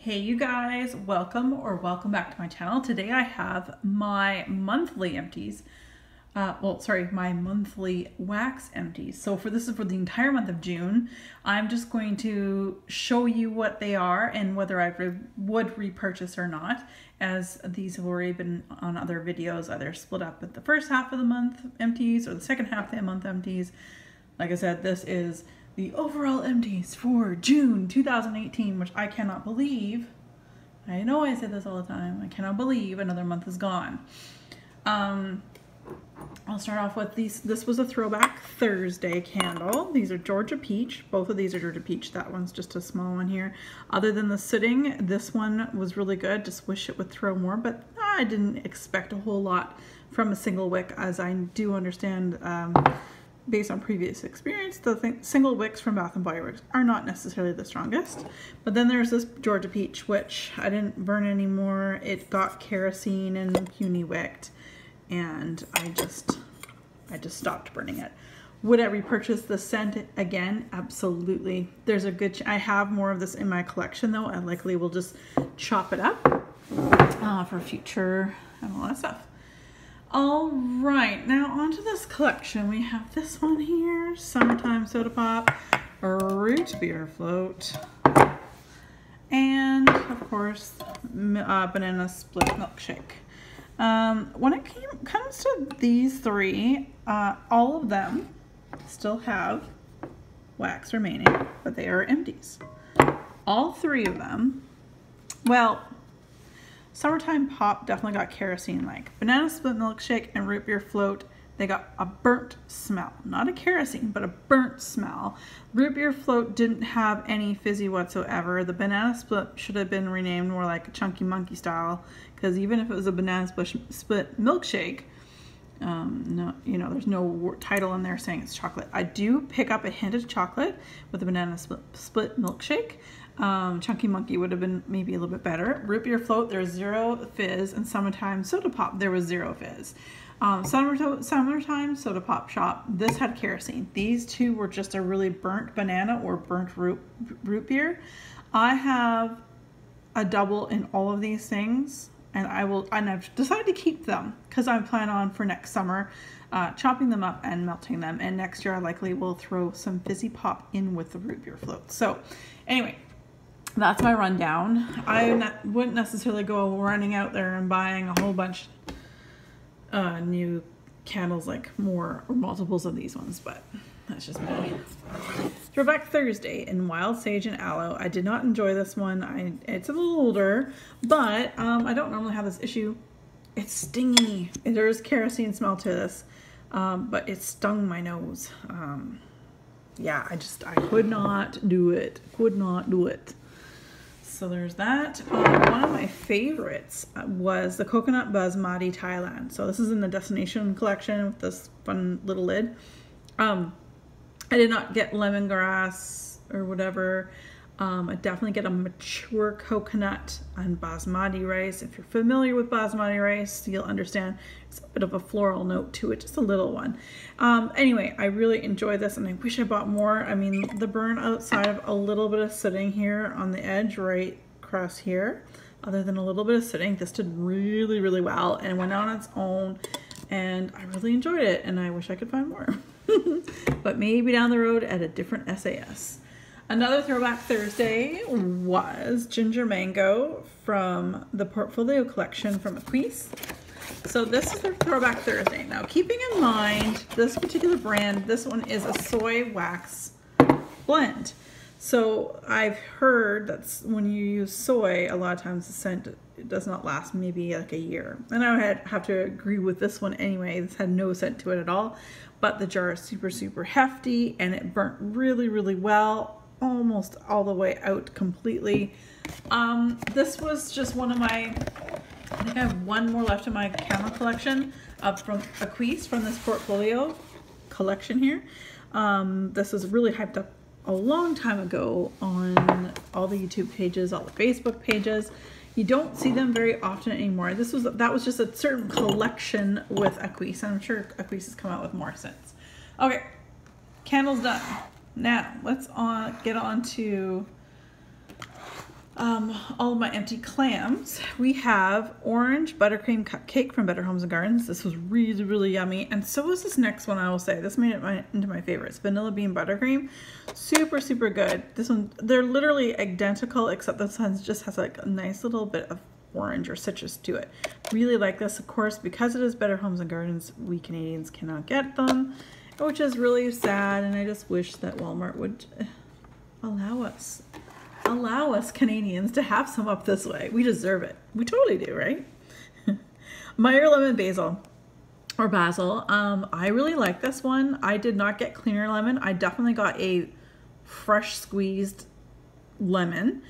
Hey you guys, welcome back to my channel. Today I have my monthly empties, my monthly wax empties. So this is for the entire month of June. I'm just going to show you what they are and whether I would repurchase or not, as these have already been on other videos, either split up with the first half of the month empties or the second half of the month empties. Like I said, this is the overall empties for June 2018, which I cannot believe. I know I say this all the time. I cannot believe another month is gone. I'll start off with these. This was a Throwback Thursday candle. These are Georgia Peach. Both of these are Georgia Peach. That one's just a small one here. Other than the sitting, this one was really good. Just wish it would throw more, but I didn't expect a whole lot from a single wick, as I do understand based on previous experience, the single wicks from Bath & Body Works are not necessarily the strongest. But then there's this Georgia Peach, which I didn't burn anymore. It got kerosene and puny wicked, and I just stopped burning it. Would I repurchase the scent again? Absolutely. There's a good I have more of this in my collection though. I likely will just chop it up for future and all that stuff. All right, now onto this collection. We have this one here, Summertime Soda Pop, Root Beer Float, and of course, Banana Split Milkshake. When it comes to these three, all of them still have wax remaining, but they are empties. All three of them, well, Summertime Pop definitely got kerosene-like. Banana Split Milkshake and Root Beer Float, they got a burnt smell. Not a kerosene, but a burnt smell. Root Beer Float didn't have any fizzy whatsoever. The Banana Split should have been renamed more like a Chunky Monkey style, because even if it was a Banana Split Milkshake, no, there's no title in there saying it's chocolate. I do pick up a hint of chocolate with the Banana Split Milkshake. Chunky Monkey would have been maybe a little bit better. Root Beer Float, there's zero fizz, and Summertime Soda Pop, there was zero fizz. Summertime Soda Pop Shop, this had kerosene. These two were just a really burnt banana or burnt root beer. I have a double in all of these things, and I've decided to keep them because I plan on for next summer chopping them up and melting them, and next year I likely will throw some fizzy pop in with the Root Beer Float. So anyway, that's my rundown. I wouldn't necessarily go running out there and buying a whole bunch new candles, like more or multiples of these ones, but that's just me. Throwback Thursday in Wild Sage and Aloe. I did not enjoy this one. It's a little older, but I don't normally have this issue. It's stingy. There is kerosene smell to this, but it stung my nose. Yeah, I could not do it. Could not do it. So there's that. One of my favorites was the Coconut Basmati Thailand. So this is in the Destination collection with this fun little lid. I did not get lemongrass or whatever. I definitely get a mature coconut and basmati rice. If you're familiar with basmati rice, you'll understand it's a bit of a floral note to it, just a little one. Anyway, I really enjoy this, and I wish I bought more. I mean, the burn outside of a little bit of sitting here on the edge right across here, other than a little bit of sitting, this did really, really well and went on its own, and I really enjoyed it, and I wish I could find more. But maybe down the road at a different SAS. Another Throwback Thursday was Ginger Mango from the Portfolio collection from Goose. So this is their Throwback Thursday. Now, keeping in mind this particular brand, this one is a soy wax blend. So I've heard that when you use soy, a lot of times the scent does not last maybe like a year. And I have to agree with this one anyway. This had no scent to it at all, but the jar is super, super hefty, and it burnt really, really well. Almost all the way out completely. This was just one of my, I think I have one more left in my camera collection from Goose from this Portfolio collection here. This was really hyped up a long time ago on all the YouTube pages, all the Facebook pages. You don't see them very often anymore. That was just a certain collection with Goose, and I'm sure Goose has come out with more since. Okay, candles done. Now let's get on to all of my empty clams. We have orange buttercream cupcake from Better Homes and Gardens. This was really, really yummy. And so was this next one, I will say. This made it into my favorites. Vanilla bean buttercream. Super, super good. This one, they're literally identical, except this one just has like a nice little bit of orange or citrus to it. Really like this, of course, because it is Better Homes and Gardens, we Canadians cannot get them, which is really sad. And I just wish that Walmart would allow us Canadians to have some up this way. We deserve it. We totally do, right? Meyer lemon basil or basil. I really like this one. I did not get cleaner lemon. I definitely got a fresh squeezed lemon,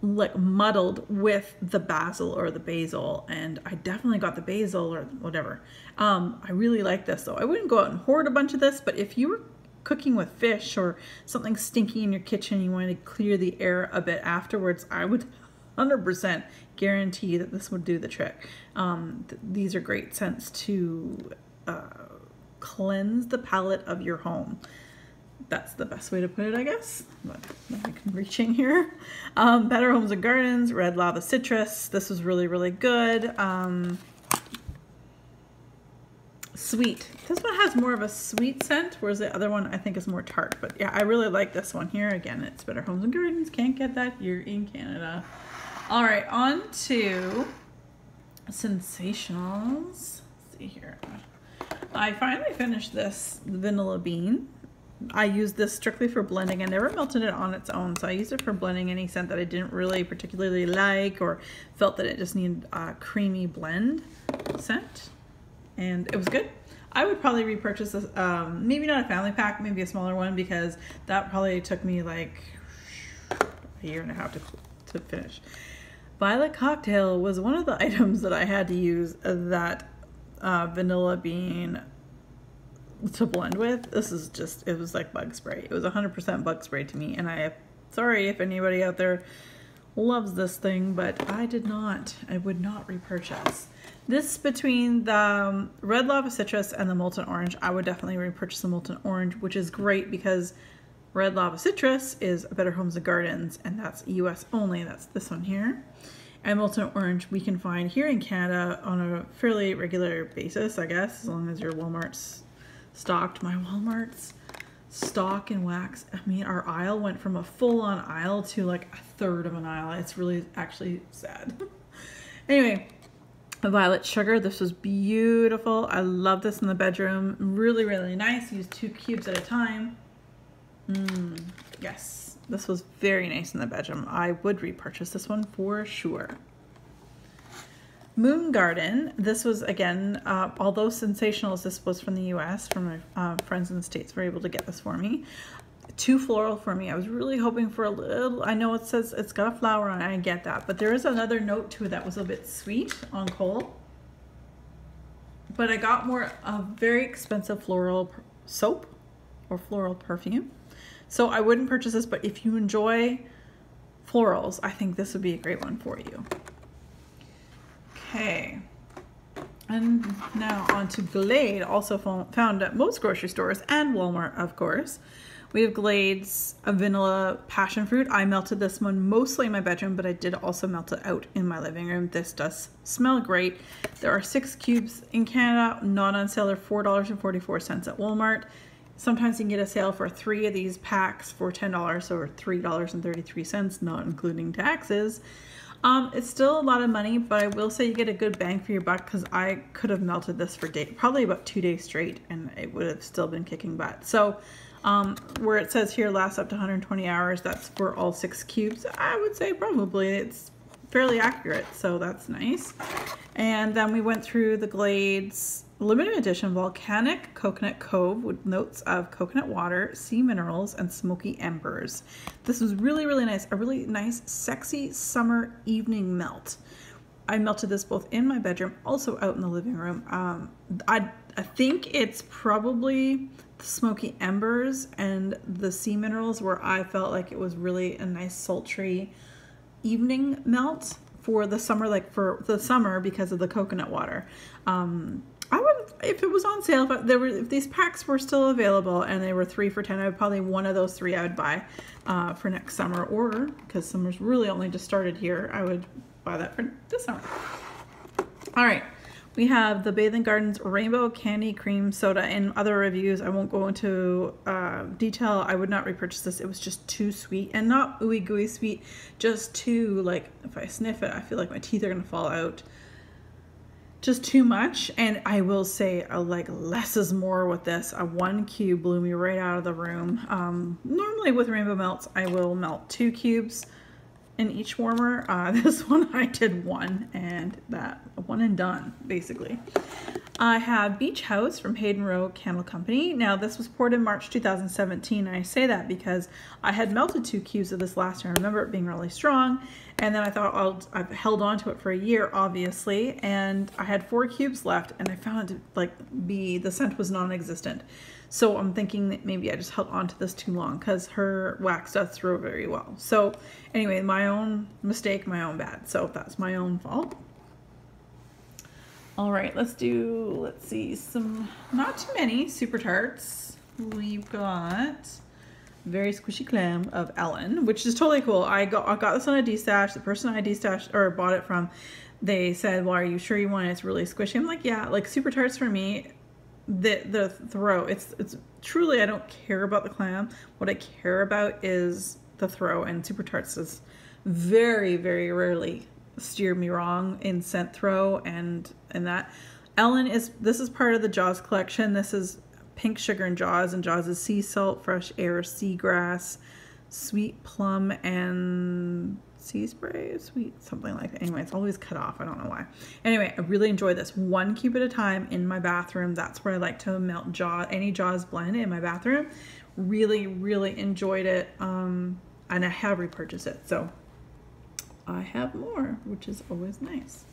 like muddled with the basil or the basil, and I definitely got the basil or whatever. I really like this though. I wouldn't go out and hoard a bunch of this, but if you were cooking with fish or something stinky in your kitchen, you want to clear the air a bit afterwards, I would 100% guarantee that this would do the trick. These are great scents to cleanse the palate of your home. That's the best way to put it, I guess. But I'm reaching here. Better Homes and Gardens, Red Lava Citrus. This was really, really good. Sweet. This one has more of a sweet scent, whereas the other one I think is more tart. But yeah, I really like this one here. Again, it's Better Homes and Gardens. Can't get that here in Canada. All right, on to Sensationals. Let's see here. I finally finished this vanilla bean. I used this strictly for blending. I never melted it on its own, so I used it for blending any scent that I didn't really particularly like or felt that it just needed a creamy blend scent. And it was good. I would probably repurchase this, maybe not a family pack, maybe a smaller one, because that probably took me like a year and a half to finish. Violet Cocktail was one of the items that I had to use that vanilla bean to blend with. This is just, it was like bug spray. It was 100% bug spray to me, and sorry if anybody out there loves this thing, but I did not. I would not repurchase. This, between the Red Lava Citrus and the Molten Orange, I would definitely repurchase the Molten Orange, which is great because Red Lava Citrus is Better Homes and Gardens, and that's US only. That's this one here. And Molten Orange we can find here in Canada on a fairly regular basis, I guess, as long as your Walmart's stocked. My Walmart's stock and wax. I mean, our aisle went from a full-on aisle to like a third of an aisle. It's really actually sad. Anyway, Violet Sugar. This was beautiful. I love this in the bedroom. Really, really nice. Use 2 cubes at a time. Yes, this was very nice in the bedroom. I would repurchase this one for sure. Moon Garden. This was, again, although Sensationals, this was from the US, from my friends in the States were able to get this for me. Too floral for me. I was really hoping for a little, I know it says it's got a flower on it, I get that, but there is another note to it that was a bit sweet on cold. But I got more a very expensive floral soap or floral perfume. So I wouldn't purchase this, but if you enjoy florals, I think this would be a great one for you. Okay, and now on to Glade, also found at most grocery stores and Walmart, of course. We have Glade's Vanilla Passion Fruit. I melted this one mostly in my bedroom, but I did also melt it out in my living room. This does smell great. There are 6 cubes in Canada, not on sale. They're $4.44 at Walmart. Sometimes you can get a sale for 3 of these packs for $10 or $3.33, not including taxes. It's still a lot of money, but I will say you get a good bang for your buck, because I could have melted this for probably about 2 days straight, and it would have still been kicking butt. So where it says here lasts up to 120 hours, that's for all 6 cubes. I would say probably it's fairly accurate, so that's nice. And then we went through the Glade's limited edition Volcanic Coconut Cove with notes of coconut water, sea minerals, and smoky embers. This was really, really nice. A really nice, sexy summer evening melt. I melted this both in my bedroom, also out in the living room. I think it's probably the smoky embers and the sea minerals where I felt like it was really a nice sultry evening melt for the summer, like for the summer because of the coconut water. if it was on sale, if these packs were still available and they were 3 for $10, I would probably one of those 3 I would buy for next summer, or because summer's really only just started here, I would buy that for this summer. All right, we have the Bathing Gardens Rainbow Candy Cream Soda. In other reviews, I won't go into detail. I would not repurchase this. It was just too sweet, and not ooey gooey sweet, just too, like, if I sniff it, I feel like my teeth are gonna fall out. Just too much. And I will say, like, less is more with this. A 1 cube blew me right out of the room. Normally with Rainbow Melts, I will melt 2 cubes in each warmer. This one I did 1, and that 1 and done, basically. I have Beach House from Hayden Row Candle Company. Now this was poured in March 2017, and I say that because I had melted 2 cubes of this last year. I remember it being really strong, and then I thought I've held on to it for a year, obviously, and I had 4 cubes left, and I found it to, like, the scent was non-existent. So I'm thinking that maybe I just held on to this too long, because her wax does throw very well. So anyway, my own mistake, my own bad. So that's my own fault. All right, let's see, some, not too many Super Tarts. We've got Very Squishy Clam of Ellen, which is totally cool. I got this on a D-stash. The person I D-stashed or bought it from, they said, well, are you sure you want it? It's really squishy. I'm like, yeah, like Super Tarts for me, the throw, it's truly, I don't care about the clam. What I care about is the throw, and Super Tarts is very, very rarely steer me wrong in scent throw and that. Ellen this is part of the Jaws collection. This is Pink Sugar and Jaws is sea salt, fresh air, seagrass, sweet plum, and sea spray, sweet something like that. Anyway, it's always cut off, I don't know why. Anyway, I really enjoy this. 1 cube at a time in my bathroom. That's where I like to melt any Jaws blend in my bathroom. Really, really enjoyed it, and I have repurchased it, so I have more, which is always nice.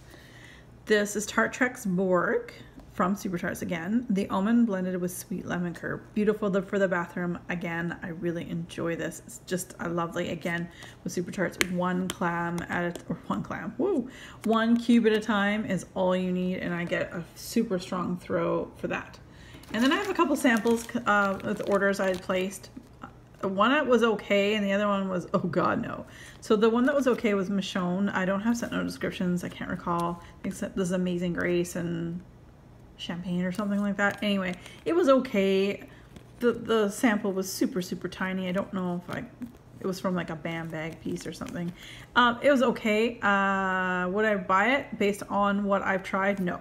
This is Tart Trex Borg from Super Tarts again. The almond blended with sweet lemon curd. Beautiful for the bathroom. Again, I really enjoy this. It's just a lovely, again, with Super Tarts, 1 clam at a, or 1 clam, woo! 1 cube at a time is all you need, and I get a super strong throw for that. And then I have a couple samples with orders I had placed. One that was okay, and the other one was, oh god, no. So the one that was okay was Michonne. I don't have set no descriptions. I can't recall. I think this is Amazing Grace and champagne or something like that. Anyway, it was okay. The sample was super, super tiny. I don't know if it was from like a BAM bag piece or something. It was okay. Would I buy it based on what I've tried? No.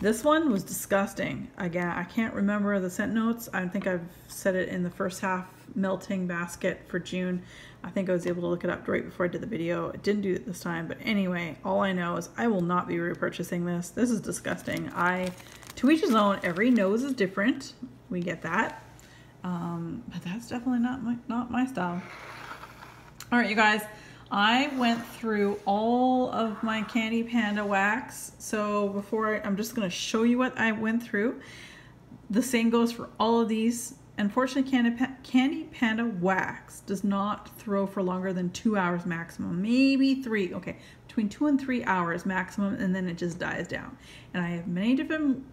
This one was disgusting. Again, I can't remember the scent notes. I think I've said it in the first half melting basket for June. I think I was able to look it up right before I did the video. I didn't do it this time, but anyway, all I know is I will not be repurchasing this. This is disgusting. To each his own. Every nose is different. We get that, but that's definitely not my style. All right, you guys. I went through all of my Candy Panda wax. So I'm just going to show you what I went through. The same goes for all of these. Unfortunately, Candy Panda wax does not throw for longer than 2 hours maximum, maybe 3. Okay, between 2 and 3 hours maximum, and then it just dies down. And I have many different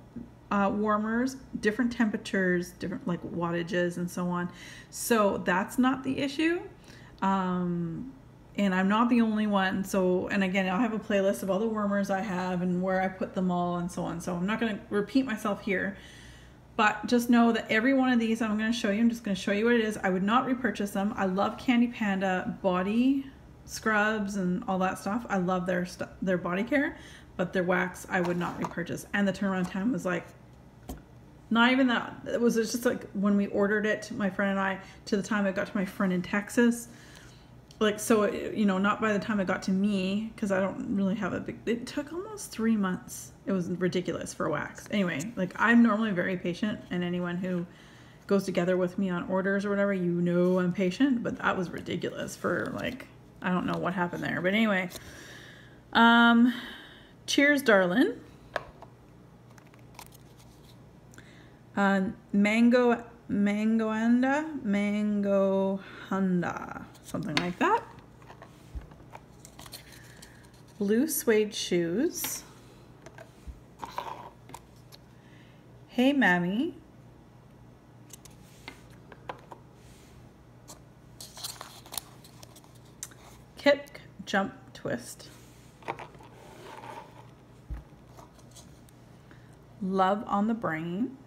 warmers, different temperatures, different like wattages and so on. So that's not the issue. And I'm not the only one. So, and again, I'll have a playlist of all the warmers I have and where I put them all and so on. So I'm not going to repeat myself here, but just know that every one of these I'm going to show you. I'm just going to show you what it is. I would not repurchase them. I love Candy Panda body scrubs and all that stuff. I love their body care, but their wax I would not repurchase. And the turnaround time was like, not even that. It was just like when we ordered it, my friend and I, to the time it got to my friend in Texas. Like, so, you know, not by the time it got to me, because I don't really have a big, it took almost 3 months. It was ridiculous for wax. Anyway, like, I'm normally very patient, and anyone who goes together with me on orders or whatever, you know I'm patient, but that was ridiculous for, like, I don't know what happened there. But anyway, cheers, darling. Mango Honda, something like that. Blue suede shoes. Hey Mammy. Kick, jump, twist. Love on the brain.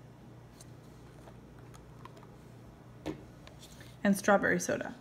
And strawberry soda.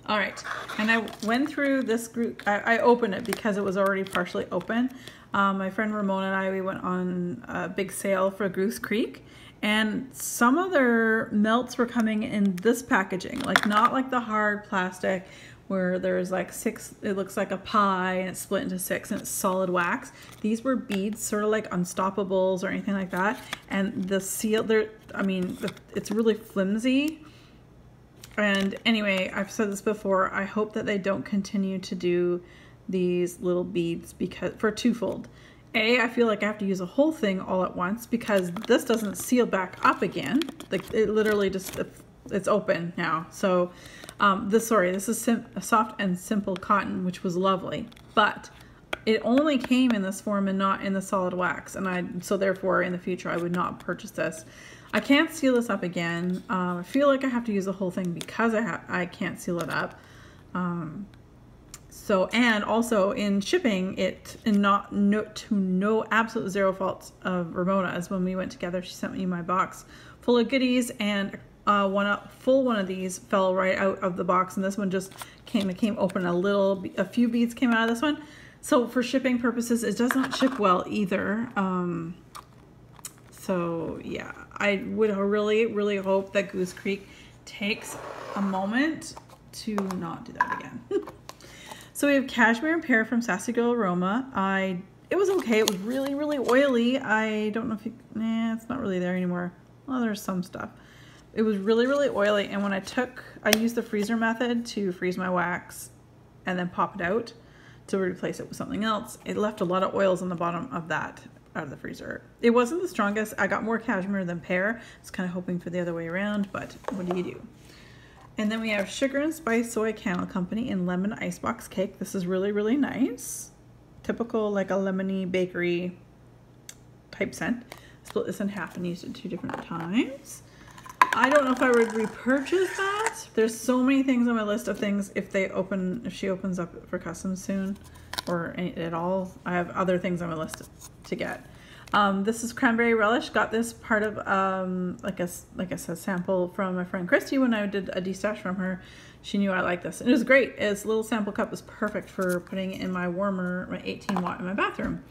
All right, and I went through this group. I opened it because it was already partially open. My friend Ramona and I, we went on a big sale for Goose Creek, and some of their melts were coming in this packaging, like not like the hard plastic where there's like 6, it looks like a pie and it's split into 6 and it's solid wax. These were beads, sort of like Unstoppables or anything like that. And the seal, I mean, it's really flimsy. And anyway, I've said this before, I hope that they don't continue to do these little beads because for twofold. A, I feel like I have to use a whole thing all at once because this doesn't seal back up again. Like it literally just, it's open now. So this is soft and simple cotton, which was lovely, but it only came in this form and not in the solid wax. And so therefore in the future, I would not purchase this. I can't seal this up again. I feel like I have to use the whole thing because I can't seal it up. And also in shipping it, and no absolute zero faults of Ramona's. When we went together, she sent me my box full of goodies, and full one of these fell right out of the box, and this one just came open a few beads came out of this one. So for shipping purposes, it does not ship well either. So yeah, I would really, really hope that Goose Creek takes a moment to not do that again. So we have Cashmere and Pear from Sassy Girl Aroma. It was okay. It was really, really oily. I don't know if it's not really there anymore. Well, there's some stuff. It was really, really oily. And when I used the freezer method to freeze my wax and then pop it out to replace it with something else. It left a lot of oils on the bottom of that out of the freezer. It wasn't the strongest. I got more cashmere than pear. I was kind of hoping for the other way around, but what do you do? And then we have Sugar and Spice Soy Candle Company in Lemon Icebox Cake. This is really, really nice. Typical, like a lemony bakery type scent. Split this in half and used it 2 different times. I don't know if I would repurchase that. There's so many things on my list of things if she opens up for custom soon or at all. I have other things on my list to get. This is Cranberry Relish. Got this part of like I said, sample from my friend Christy when I did a destash from her. She knew I liked this. And it was great. This little sample cup is perfect for putting in my warmer, my 18 watt in my bathroom.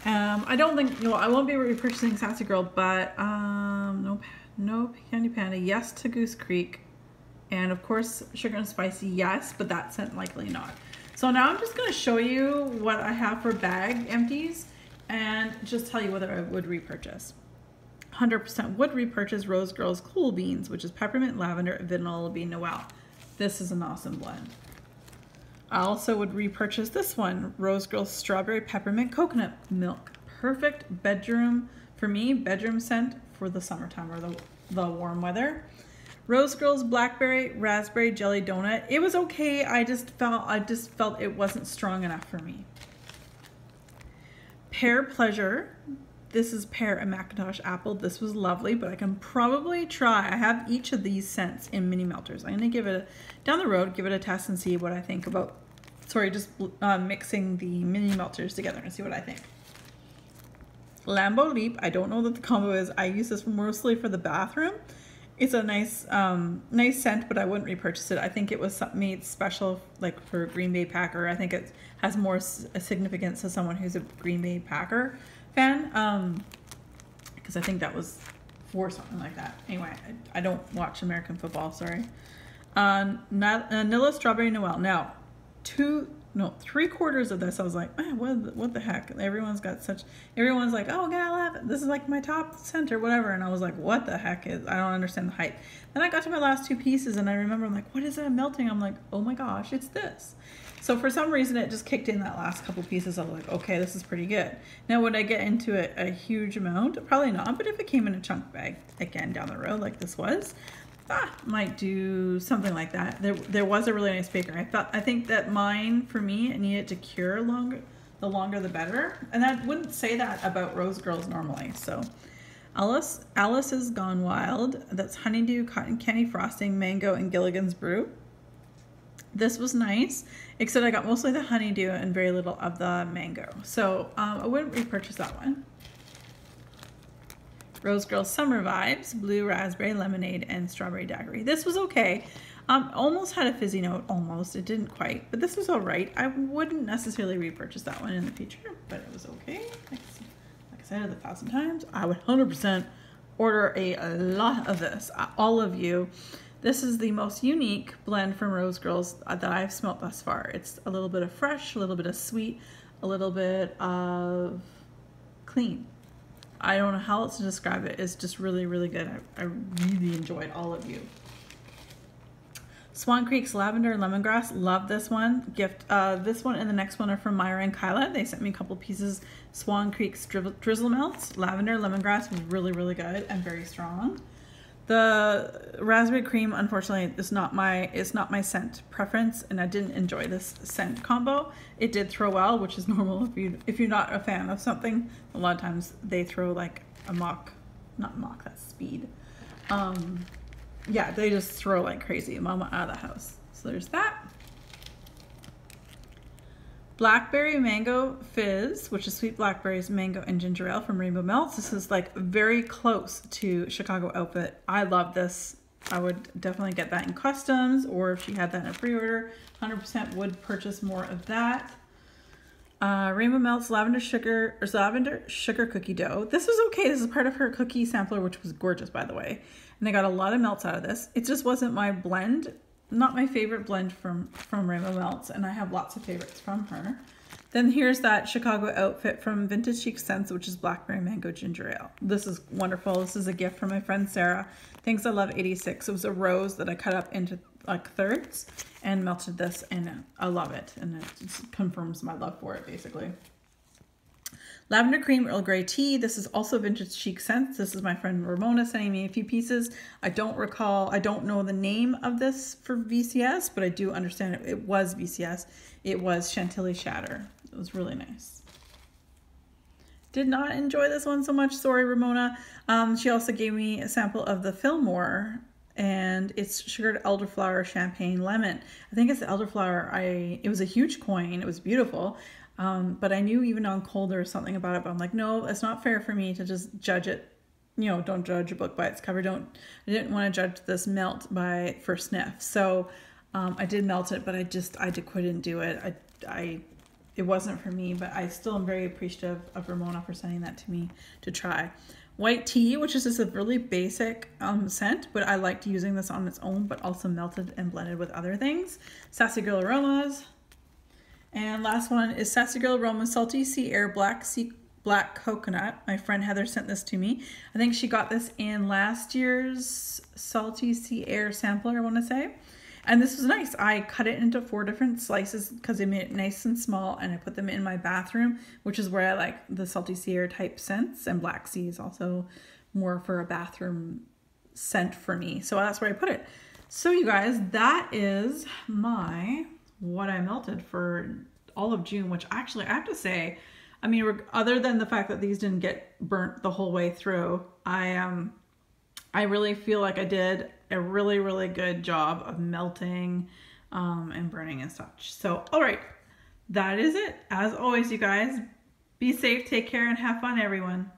I don't think, I won't be repurchasing Sassy Girl, but no Candy Panda, yes to Goose Creek. And of course, Sugar and Spicy, yes, but that scent likely not. So now I'm just gonna show you what I have for bag empties and just tell you whether I would repurchase. 100% would repurchase Rose Girls Cool Beans, which is peppermint, lavender, vanilla bean, Noel. This is an awesome blend. I also would repurchase this one, Rose Girls Strawberry Peppermint Coconut Milk. Perfect bedroom, for me, bedroom scent for the summertime or the warm weather. Rose Girls Blackberry Raspberry Jelly Donut. It was okay. I just felt it wasn't strong enough for me. Pear Pleasure. This is pear and Macintosh apple. This was lovely, but I can probably try. I have each of these scents in mini melters. I'm gonna give it down the road, give it a test and see what I think about, just mixing the mini melters together and see what I think. Lambo Leap. I don't know what the combo is. I use this mostly for the bathroom. It's a nice scent, but I wouldn't repurchase it. I think it was made special, like for a Green Bay Packer. I think it has more significance to someone who's a Green Bay Packer fan, because I think that was for something like that. Anyway, I don't watch American football, sorry. Vanilla Strawberry Noel. Now, 3/4 of this, I was like, man, what the heck? Everyone's like, oh, yeah, I love it. This is like my top scent or whatever. And I was like, what the heck I don't understand the hype. Then I got to my last 2 pieces and I remember, I'm like, what is that melting? I'm like, oh my gosh, it's this. So for some reason, it just kicked in that last couple pieces. I was like, okay, this is pretty good. Now, would I get into it a huge amount? Probably not. But if it came in a chunk bag, again, down the road like this was, might do something like that. There was a really nice baker. I think that mine, for me, it needed to cure the longer the better. And I wouldn't say that about Rose Girls normally. So Alice has Gone Wild. That's honeydew, cotton candy frosting, mango, and Gilligan's Brew. This was nice, except I got mostly the honeydew and very little of the mango. So I wouldn't repurchase that one. Rose Girls Summer Vibes, blue raspberry lemonade, and strawberry daiquiri. This was okay. Almost had a fizzy note, almost. It didn't quite, but this was all right. I wouldn't necessarily repurchase that one in the future, but it was okay. Like I said 1,000 times, I would 100% order a lot of this. All of you. This is the most unique blend from Rose Girls that I've smelt thus far. It's a little bit of fresh, a little bit of sweet, a little bit of clean. I don't know how else to describe it. It's just really, really good. I really enjoyed all of you. Swan Creek's Lavender and Lemongrass. Love this one. Gift. This one and the next one are from Myra and Kyla. They sent me a couple pieces. Swan Creek's Drizzle Melts. Lavender Lemongrass was really, really good and very strong. The raspberry cream, unfortunately, is not my scent preference, and I didn't enjoy this scent combo. It did throw well, which is normal if you're not a fan of something. A lot of times they throw like a not mock, that's speed. Yeah, they just throw like crazy. Mama out of the house. So there's that. Blackberry Mango Fizz, which is sweet blackberries, mango, and ginger ale from Rainbow Melts. This is like very close to Chicago Outfit. I love this. I would definitely get that in customs, or if she had that in a pre-order, 100% would purchase more of that. Rainbow Melts lavender sugar cookie dough. This was okay. This is part of her cookie sampler, which was gorgeous, by the way. And I got a lot of melts out of this. It just wasn't my blend. Not my favorite blend from Rainbow Melts, and I have lots of favorites from her. Then here's that Chicago Outfit from Vintage Chic Scents, which is blackberry mango ginger ale. This is wonderful. This is a gift from my friend Sarah. Thanks, I love 86. It was a rose that I cut up into like thirds and melted this, and I love it, and it just confirms my love for it basically. Lavender Cream Earl Grey Tea. This is also Vintage Chic Scents. This is my friend Ramona sending me a few pieces. I don't know the name of this for VCS, but I do understand it was VCS. It was Chantilly Shatter. It was really nice. Did not enjoy this one so much. Sorry, Ramona. She also gave me a sample of the Fillmore, and it's sugared elderflower champagne lemon. I think it's the elderflower. It was a huge coin. It was beautiful. But I knew even on cold there was something about it, but I'm like, no, it's not fair for me to just judge it. You know, don't judge a book by its cover. I didn't want to judge this melt by first sniff. So, I did melt it, but I couldn't do it. It wasn't for me, but I still am very appreciative of Ramona for sending that to me to try. White tea, which is just a really basic scent, but I liked using this on its own, but also melted and blended with other things. Sassy Girl Aromas. And last one is Sassy Girl Aroma Salty Sea Air Black Coconut. My friend Heather sent this to me. I think she got this in last year's Salty Sea Air sampler, I want to say. And this was nice. I cut it into 4 different slices because they made it nice and small, and I put them in my bathroom, which is where I like the Salty Sea Air type scents, and Black Sea is also more for a bathroom scent for me. So that's where I put it. So you guys, that is what I melted for all of June, which actually I have to say, I mean, other than the fact that these didn't get burnt the whole way through, I really feel like I did a really, really good job of melting and burning and such. So, all right, that is it. As always, you guys, be safe, take care, and have fun, everyone.